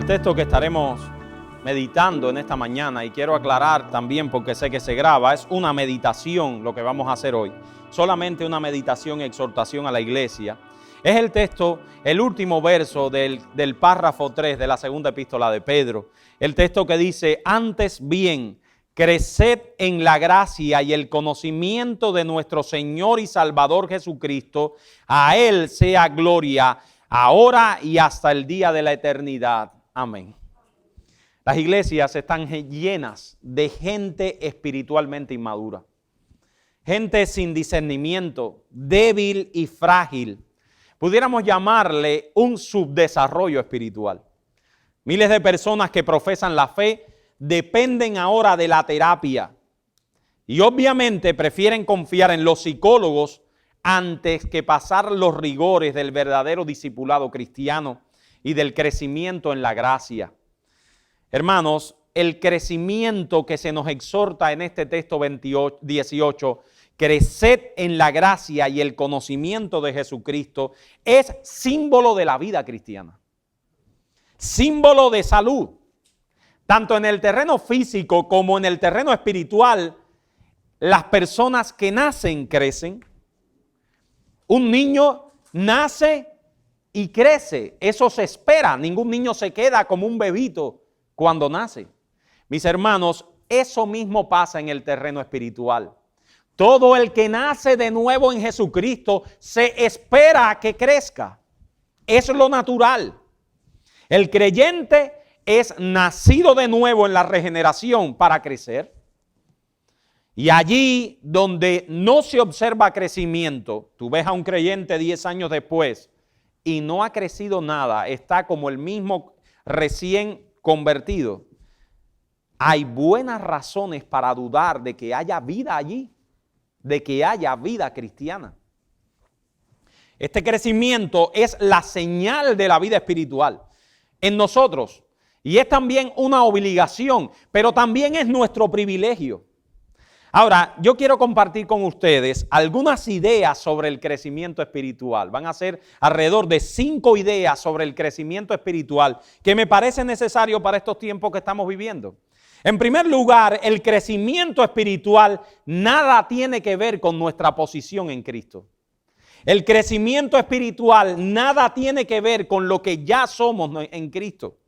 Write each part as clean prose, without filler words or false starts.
El texto que estaremos meditando en esta mañana, y quiero aclarar también porque sé que se graba, es una meditación lo que vamos a hacer hoy. Solamente una meditación y exhortación a la iglesia. Es el texto, el último verso del párrafo 3 de la segunda epístola de Pedro. El texto que dice: antes bien, creced en la gracia y el conocimiento de nuestro Señor y Salvador Jesucristo. A Él sea gloria ahora y hasta el día de la eternidad. Amén. Las iglesias están llenas de gente espiritualmente inmadura. Gente sin discernimiento, débil y frágil. Pudiéramos llamarle un subdesarrollo espiritual. Miles de personas que profesan la fe dependen ahora de la terapia. Y obviamente prefieren confiar en los psicólogos antes que pasar los rigores del verdadero discipulado cristiano y del crecimiento en la gracia. Hermanos, el crecimiento que se nos exhorta en este texto 18, creced en la gracia y el conocimiento de Jesucristo, es símbolo de la vida cristiana. Símbolo de salud. Tanto en el terreno físico como en el terreno espiritual, las personas que nacen crecen. Un niño nace y crece. Eso se espera. Ningún niño se queda como un bebito cuando nace. Mis hermanos, eso mismo pasa en el terreno espiritual. Todo el que nace de nuevo en Jesucristo se espera que crezca. Eso es lo natural. El creyente es nacido de nuevo en la regeneración para crecer. Y allí donde no se observa crecimiento, tú ves a un creyente 10 años después y no ha crecido nada, está como el mismo recién convertido. Hay buenas razones para dudar de que haya vida allí, de que haya vida cristiana. Este crecimiento es la señal de la vida espiritual en nosotros y es también una obligación, pero también es nuestro privilegio. Ahora, yo quiero compartir con ustedes algunas ideas sobre el crecimiento espiritual. Van a ser alrededor de 5 ideas sobre el crecimiento espiritual que me parece necesario para estos tiempos que estamos viviendo. En primer lugar, el crecimiento espiritual nada tiene que ver con nuestra posición en Cristo. El crecimiento espiritual nada tiene que ver con lo que ya somos en Cristo.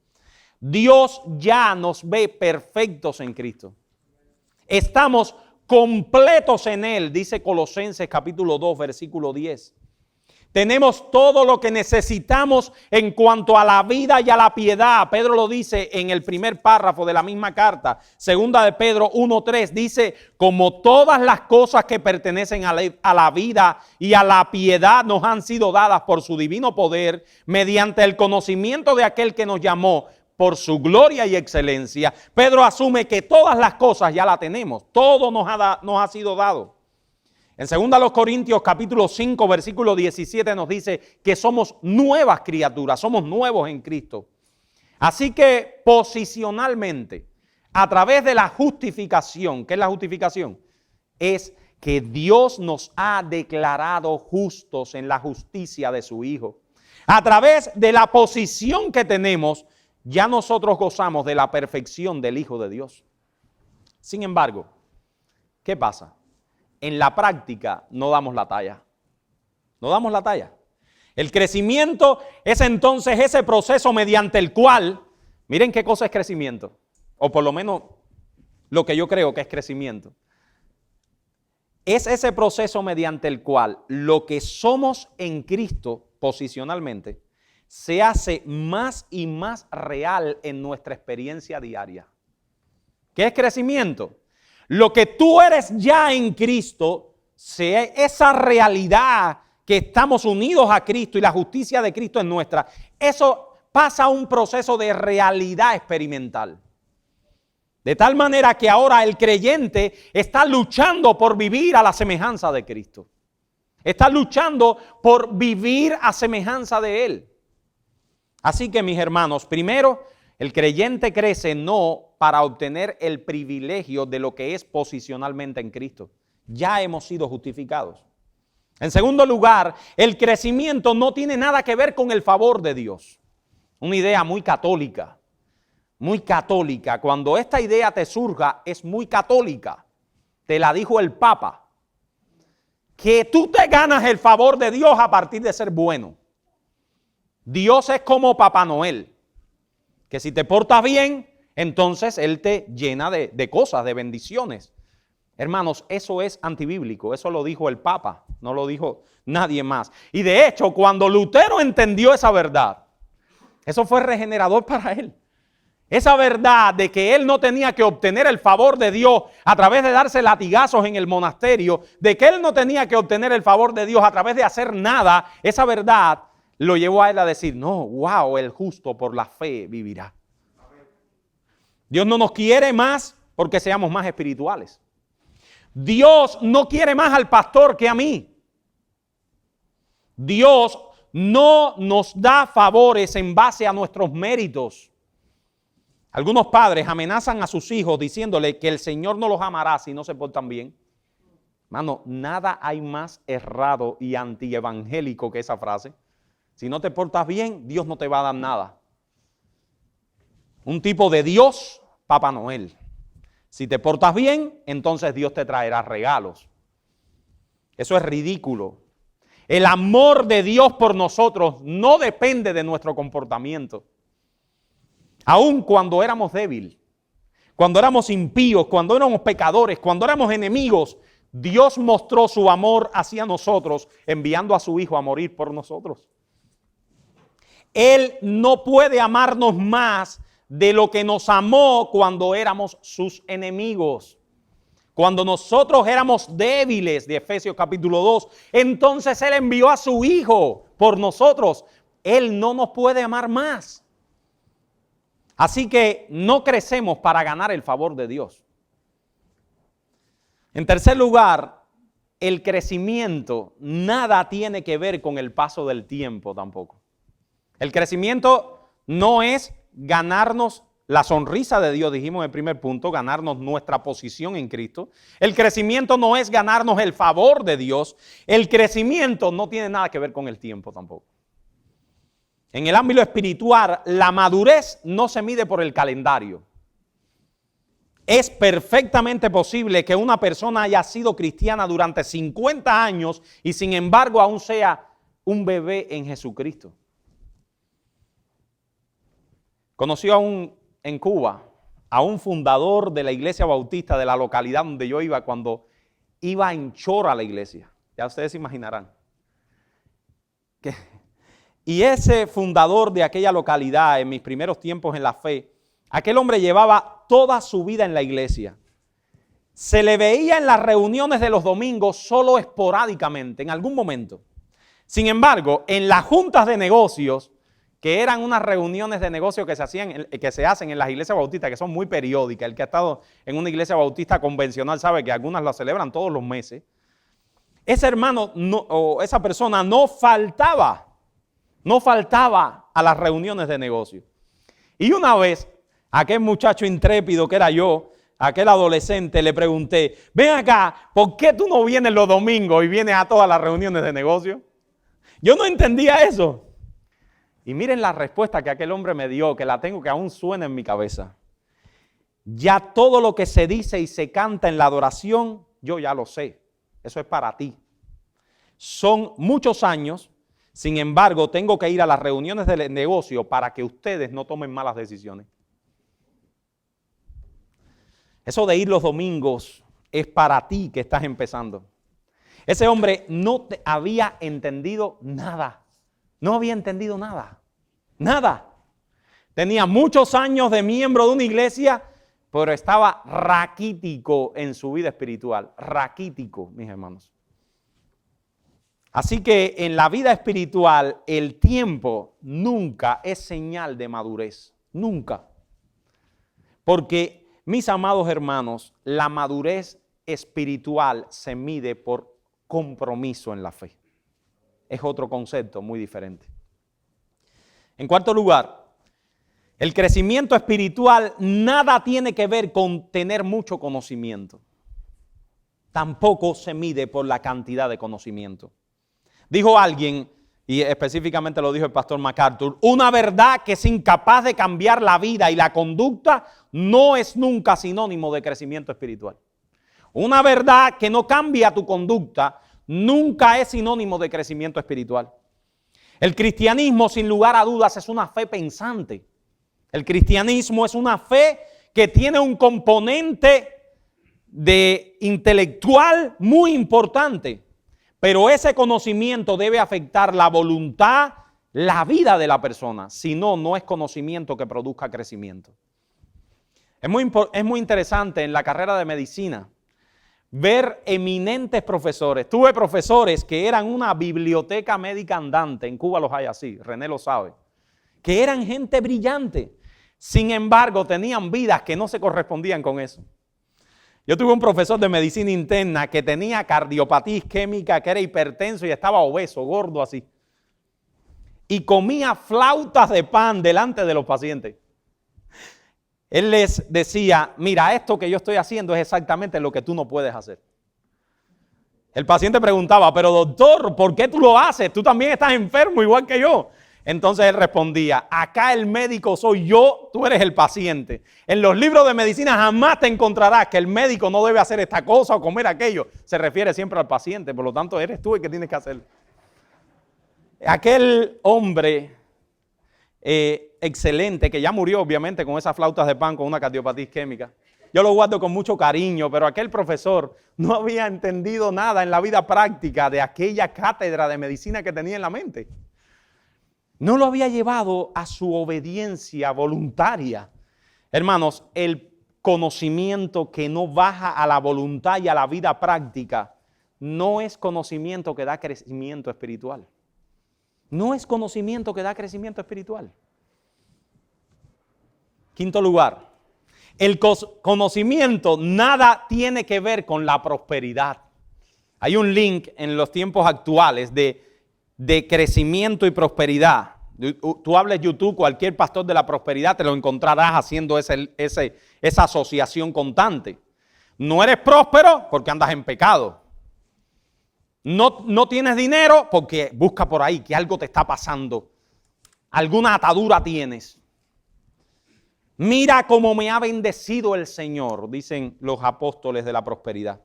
Dios ya nos ve perfectos en Cristo. Estamos completos en Él, dice Colosenses capítulo 2, versículo 10. Tenemos todo lo que necesitamos en cuanto a la vida y a la piedad. Pedro lo dice en el primer párrafo de la misma carta. Segunda de Pedro 1:3 dice: como todas las cosas que pertenecen a la vida y a la piedad nos han sido dadas por su divino poder, mediante el conocimiento de aquel que nos llamó por su gloria y excelencia. Pedro asume que todas las cosas ya las tenemos. Todo nos ha sido dado. En 2 Corintios capítulo 5 versículo 17 nos dice que somos nuevas criaturas, somos nuevos en Cristo. Así que posicionalmente, a través de la justificación, ¿qué es la justificación? Es que Dios nos ha declarado justos en la justicia de su Hijo. A través de la posición que tenemos, ya nosotros gozamos de la perfección del Hijo de Dios. Sin embargo, ¿qué pasa? En la práctica no damos la talla. No damos la talla. El crecimiento es entonces ese proceso mediante el cual, miren qué cosa es crecimiento, o por lo menos lo que yo creo que es crecimiento. Es ese proceso mediante el cual lo que somos en Cristo posicionalmente se hace más y más real en nuestra experiencia diaria. ¿Qué es crecimiento? Lo que tú eres ya en Cristo, esa realidad que estamos unidos a Cristo y la justicia de Cristo es nuestra, eso pasa a un proceso de realidad experimental. De tal manera que ahora el creyente está luchando por vivir a la semejanza de Cristo. Está luchando por vivir a semejanza de Él. Así que, mis hermanos, primero, el creyente crece no para obtener el privilegio de lo que es posicionalmente en Cristo. Ya hemos sido justificados. En segundo lugar, el crecimiento no tiene nada que ver con el favor de Dios. Una idea muy católica. muy católica. Cuando esta idea te surja, es muy católica. Te la dijo el Papa. Que tú te ganas el favor de Dios a partir de ser bueno. Dios es como Papá Noel. Que si te portas bien, entonces Él te llena de cosas, de bendiciones. Hermanos, eso es antibíblico. Eso lo dijo el Papa. No lo dijo nadie más. Y de hecho, cuando Lutero entendió esa verdad, eso fue regenerador para él. Esa verdad de que él no tenía que obtener el favor de Dios a través de darse latigazos en el monasterio, de que él no tenía que obtener el favor de Dios a través de hacer nada, esa verdad lo llevó a él a decir, no, wow, el justo por la fe vivirá. Dios no nos quiere más porque seamos más espirituales. Dios no quiere más al pastor que a mí. Dios no nos da favores en base a nuestros méritos. Algunos padres amenazan a sus hijos diciéndole que el Señor no los amará si no se portan bien. Hermano, nada hay más errado y antievangélico que esa frase. Si no te portas bien, Dios no te va a dar nada. Un tipo de Dios, Papá Noel. Si te portas bien, entonces Dios te traerá regalos. Eso es ridículo. El amor de Dios por nosotros no depende de nuestro comportamiento. Aun cuando éramos débiles, cuando éramos impíos, cuando éramos pecadores, cuando éramos enemigos, Dios mostró su amor hacia nosotros enviando a su Hijo a morir por nosotros. Él no puede amarnos más de lo que nos amó cuando éramos sus enemigos. Cuando nosotros éramos débiles, de Efesios capítulo 2, entonces Él envió a su Hijo por nosotros. Él no nos puede amar más. Así que no crecemos para ganar el favor de Dios. En tercer lugar, el crecimiento nada tiene que ver con el paso del tiempo tampoco. El crecimiento no es ganarnos la sonrisa de Dios, dijimos en el primer punto, ganarnos nuestra posición en Cristo. El crecimiento no es ganarnos el favor de Dios. El crecimiento no tiene nada que ver con el tiempo tampoco. En el ámbito espiritual, la madurez no se mide por el calendario. Es perfectamente posible que una persona haya sido cristiana durante 50 años y sin embargo aún sea un bebé en Jesucristo. Conocí en Cuba a un fundador de la iglesia bautista de la localidad donde yo iba cuando iba en chorro a la iglesia. Ya ustedes se imaginarán. Y ese fundador de aquella localidad, en mis primeros tiempos en la fe, aquel hombre llevaba toda su vida en la iglesia. Se le veía en las reuniones de los domingos solo esporádicamente, en algún momento. Sin embargo, en las juntas de negocios, que eran unas reuniones de negocios que se hacen en las iglesias bautistas, que son muy periódicas. El que ha estado en una iglesia bautista convencional sabe que algunas las celebran todos los meses. Ese hermano o esa persona no faltaba a las reuniones de negocios. Y una vez, aquel muchacho intrépido que era yo, aquel adolescente, le pregunté, ven acá, ¿por qué tú no vienes los domingos y vienes a todas las reuniones de negocios? Yo no entendía eso. Y miren la respuesta que aquel hombre me dio, que la tengo, que aún suena en mi cabeza. Ya todo lo que se dice y se canta en la adoración, yo ya lo sé. Eso es para ti. Son muchos años, sin embargo, tengo que ir a las reuniones de negocio para que ustedes no tomen malas decisiones. Eso de ir los domingos es para ti que estás empezando. Ese hombre no había entendido nada. No había entendido nada. Nada. Tenía muchos años de miembro de una iglesia, pero estaba raquítico en su vida espiritual. Raquítico, mis hermanos. Así que en la vida espiritual el tiempo nunca es señal de madurez. Nunca. Porque, mis amados hermanos, la madurez espiritual se mide por compromiso en la fe. Es otro concepto muy diferente. En cuarto lugar, el crecimiento espiritual nada tiene que ver con tener mucho conocimiento. Tampoco se mide por la cantidad de conocimiento. Dijo alguien y específicamente lo dijo el pastor MacArthur, una verdad que es incapaz de cambiar la vida y la conducta no es nunca sinónimo de crecimiento espiritual. Una verdad que no cambia tu conducta nunca es sinónimo de crecimiento espiritual. El cristianismo, sin lugar a dudas, es una fe pensante. El cristianismo es una fe que tiene un componente de intelectual muy importante. Pero ese conocimiento debe afectar la voluntad, la vida de la persona. Si no, no es conocimiento que produzca crecimiento. Es muy interesante en la carrera de medicina ver eminentes profesores. Tuve profesores que eran una biblioteca médica andante. En Cuba los hay así, René lo sabe. Que eran gente brillante. Sin embargo, tenían vidas que no se correspondían con eso. Yo tuve un profesor de medicina interna que tenía cardiopatía isquémica, que era hipertenso y estaba obeso, gordo así. Y comía flautas de pan delante de los pacientes. Él les decía, mira, esto que yo estoy haciendo es exactamente lo que tú no puedes hacer. El paciente preguntaba, pero doctor, ¿por qué tú lo haces? Tú también estás enfermo igual que yo. Entonces él respondía, acá el médico soy yo, tú eres el paciente. En los libros de medicina jamás te encontrarás que el médico no debe hacer esta cosa o comer aquello. Se refiere siempre al paciente, por lo tanto eres tú el que tienes que hacerlo. Aquel hombre excelente, que ya murió obviamente con esas flautas de pan, con una cardiopatía isquémica. Yo lo guardo con mucho cariño, pero aquel profesor no había entendido nada en la vida práctica de aquella cátedra de medicina que tenía en la mente. No lo había llevado a su obediencia voluntaria. Hermanos, el conocimiento que no baja a la voluntad y a la vida práctica no es conocimiento que da crecimiento espiritual. No es conocimiento que da crecimiento espiritual. Quinto lugar, el conocimiento nada tiene que ver con la prosperidad. Hay un link en los tiempos actuales de crecimiento y prosperidad. Tú hables YouTube, cualquier pastor de la prosperidad te lo encontrarás haciendo esa asociación constante. No eres próspero porque andas en pecado. No tienes dinero porque busca por ahí que algo te está pasando. Alguna atadura tienes. Mira cómo me ha bendecido el Señor, dicen los apóstoles de la prosperidad.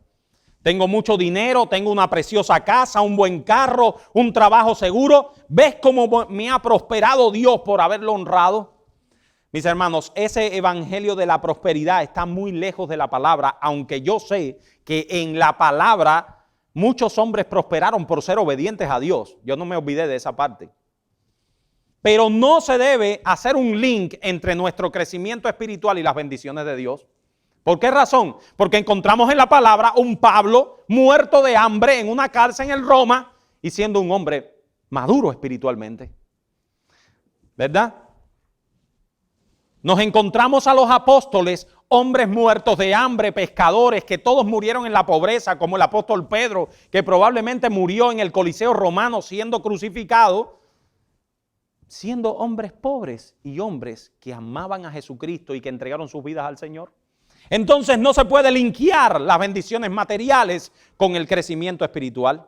Tengo mucho dinero, tengo una preciosa casa, un buen carro, un trabajo seguro. ¿Ves cómo me ha prosperado Dios por haberlo honrado? Mis hermanos, ese evangelio de la prosperidad está muy lejos de la palabra, aunque yo sé que en la palabra muchos hombres prosperaron por ser obedientes a Dios. Yo no me olvidé de esa parte. Pero no se debe hacer un link entre nuestro crecimiento espiritual y las bendiciones de Dios. ¿Por qué razón? Porque encontramos en la palabra un Pablo muerto de hambre en una cárcel en Roma y siendo un hombre maduro espiritualmente. ¿Verdad? Nos encontramos a los apóstoles, hombres muertos de hambre, pescadores, que todos murieron en la pobreza, como el apóstol Pedro, que probablemente murió en el Coliseo romano siendo crucificado, siendo hombres pobres y hombres que amaban a Jesucristo y que entregaron sus vidas al Señor. Entonces no se puede linkear las bendiciones materiales con el crecimiento espiritual.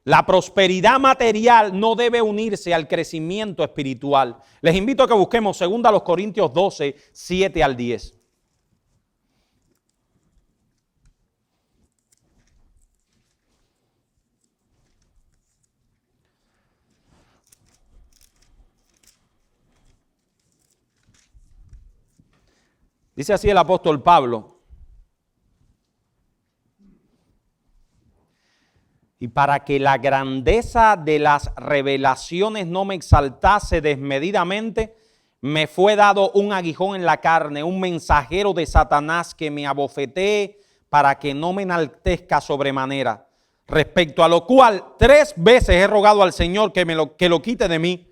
La prosperidad material no debe unirse al crecimiento espiritual. Les invito a que busquemos 2 Corintios 12, 7 al 10. Dice así el apóstol Pablo: y para que la grandeza de las revelaciones no me exaltase desmedidamente, me fue dado un aguijón en la carne, un mensajero de Satanás que me abofetee para que no me enaltezca sobremanera. Respecto a lo cual 3 veces he rogado al Señor que lo quite de mí.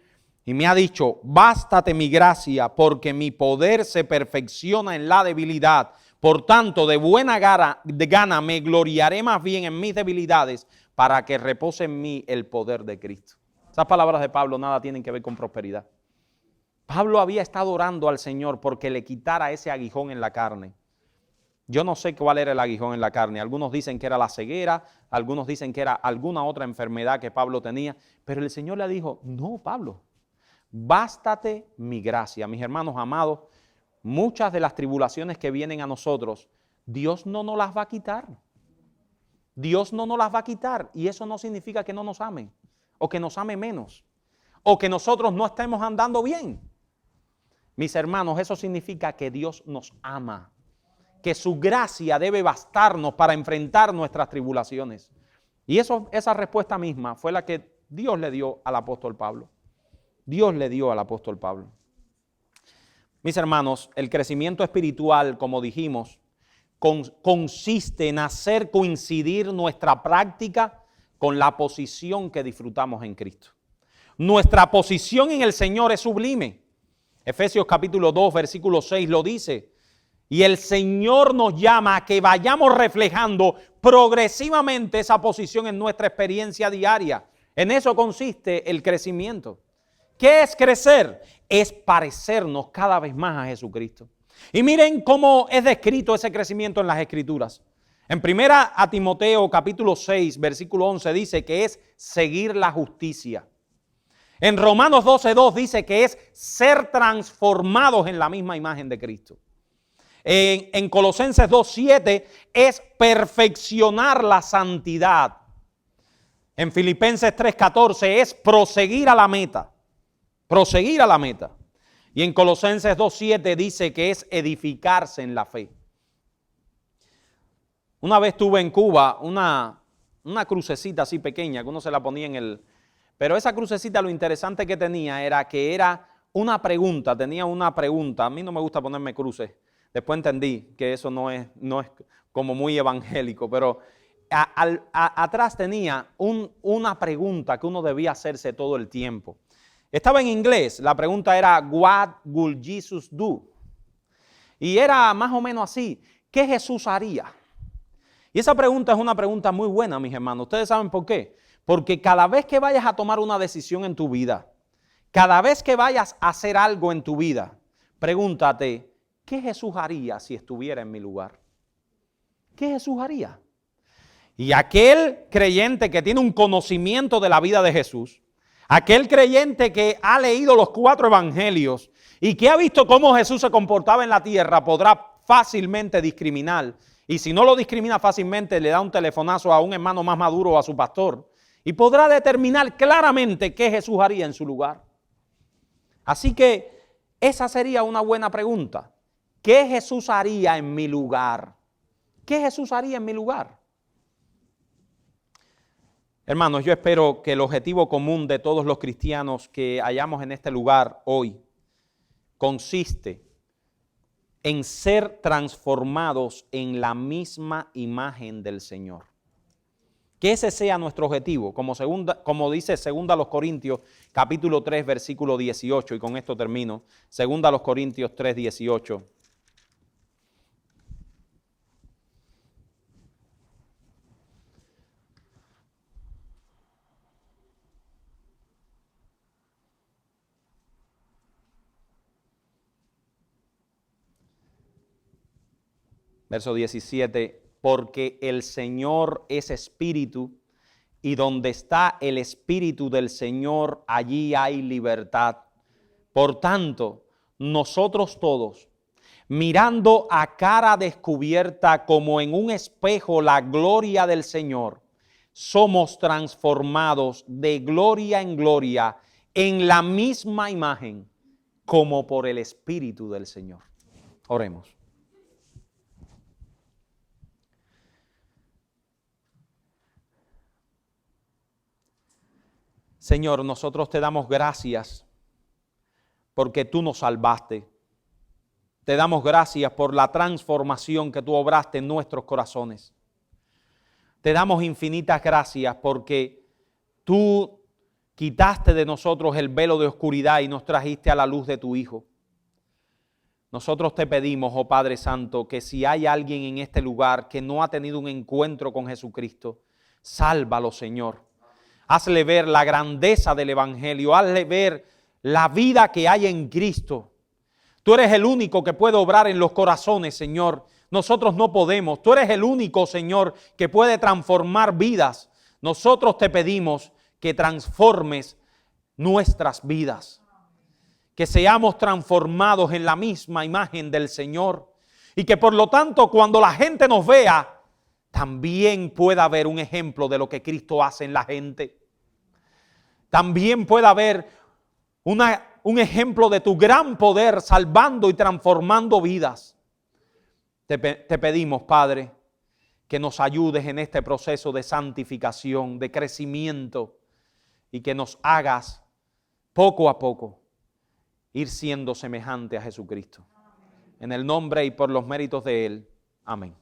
Y me ha dicho: bástate mi gracia, porque mi poder se perfecciona en la debilidad. Por tanto, de buena gana me gloriaré más bien en mis debilidades, para que repose en mí el poder de Cristo. Esas palabras de Pablo nada tienen que ver con prosperidad. Pablo había estado orando al Señor porque le quitara ese aguijón en la carne. Yo no sé cuál era el aguijón en la carne. Algunos dicen que era la ceguera, algunos dicen que era alguna otra enfermedad que Pablo tenía. Pero el Señor le dijo, no, Pablo, bástate mi gracia. Mis hermanos amados, muchas de las tribulaciones que vienen a nosotros, Dios no nos las va a quitar. Dios no nos las va a quitar. Y eso no significa que no nos amen, o que nos ame menos, o que nosotros no estemos andando bien. Mis hermanos, eso significa que Dios nos ama, que su gracia debe bastarnos para enfrentar nuestras tribulaciones. Y esa respuesta misma fue la que Dios le dio al apóstol Pablo. Dios le dio al apóstol Pablo. Mis hermanos, el crecimiento espiritual, como dijimos, consiste en hacer coincidir nuestra práctica con la posición que disfrutamos en Cristo. Nuestra posición en el Señor es sublime. Efesios capítulo 2, versículo 6 lo dice. Y el Señor nos llama a que vayamos reflejando progresivamente esa posición en nuestra experiencia diaria. En eso consiste el crecimiento. ¿Qué es crecer? Es parecernos cada vez más a Jesucristo. Y miren cómo es descrito ese crecimiento en las Escrituras. En 1 Timoteo capítulo 6, versículo 11 dice que es seguir la justicia. En Romanos 12:2 dice que es ser transformados en la misma imagen de Cristo. En Colosenses 2:7 es perfeccionar la santidad. En Filipenses 3:14 es proseguir a la meta. Proseguir a la meta. Y en Colosenses 2:7 dice que es edificarse en la fe. Una vez tuve en Cuba una crucecita así pequeña que uno se la ponía en el... Pero esa crucecita lo interesante que tenía era que era una pregunta, tenía una pregunta. A mí no me gusta ponerme cruces. Después entendí que eso no es como muy evangélico, pero atrás tenía una pregunta que uno debía hacerse todo el tiempo. Estaba en inglés, la pregunta era, What would Jesus do? Y era más o menos así, ¿qué Jesús haría? Y esa pregunta es una pregunta muy buena, mis hermanos. ¿Ustedes saben por qué? Porque cada vez que vayas a tomar una decisión en tu vida, cada vez que vayas a hacer algo en tu vida, pregúntate, ¿qué Jesús haría si estuviera en mi lugar? ¿Qué Jesús haría? Y aquel creyente que tiene un conocimiento de la vida de Jesús, aquel creyente que ha leído los 4 evangelios y que ha visto cómo Jesús se comportaba en la tierra, podrá fácilmente discriminar. Y si no lo discrimina fácilmente, le da un telefonazo a un hermano más maduro o a su pastor y podrá determinar claramente qué Jesús haría en su lugar. Así que esa sería una buena pregunta. ¿Qué Jesús haría en mi lugar? ¿Qué Jesús haría en mi lugar? Hermanos, yo espero que el objetivo común de todos los cristianos que hallamos en este lugar hoy consiste en ser transformados en la misma imagen del Señor. Que ese sea nuestro objetivo, como dice 2 Corintios capítulo 3, versículo 18, y con esto termino. 2 Corintios 3, 18. Verso 17, porque el Señor es espíritu y donde está el espíritu del Señor, allí hay libertad. Por tanto, nosotros todos, mirando a cara descubierta como en un espejo la gloria del Señor, somos transformados de gloria en gloria en la misma imagen como por el Espíritu del Señor. Oremos. Señor, nosotros te damos gracias porque tú nos salvaste. Te damos gracias por la transformación que tú obraste en nuestros corazones. Te damos infinitas gracias porque tú quitaste de nosotros el velo de oscuridad y nos trajiste a la luz de tu Hijo. Nosotros te pedimos, oh Padre Santo, que si hay alguien en este lugar que no ha tenido un encuentro con Jesucristo, sálvalo, Señor. Hazle ver la grandeza del Evangelio, hazle ver la vida que hay en Cristo. Tú eres el único que puede obrar en los corazones, Señor, Nosotros no podemos. Tú eres el único, Señor, que puede transformar vidas. Nosotros te pedimos que transformes nuestras vidas. Que seamos transformados en la misma imagen del Señor. Y que por lo tanto, cuando la gente nos vea, también pueda haber un ejemplo de lo que Cristo hace en la gente. También pueda haber un ejemplo de tu gran poder salvando y transformando vidas. Te pedimos, Padre, que nos ayudes en este proceso de santificación, de crecimiento, y que nos hagas poco a poco ir siendo semejante a Jesucristo. En el nombre y por los méritos de Él. Amén.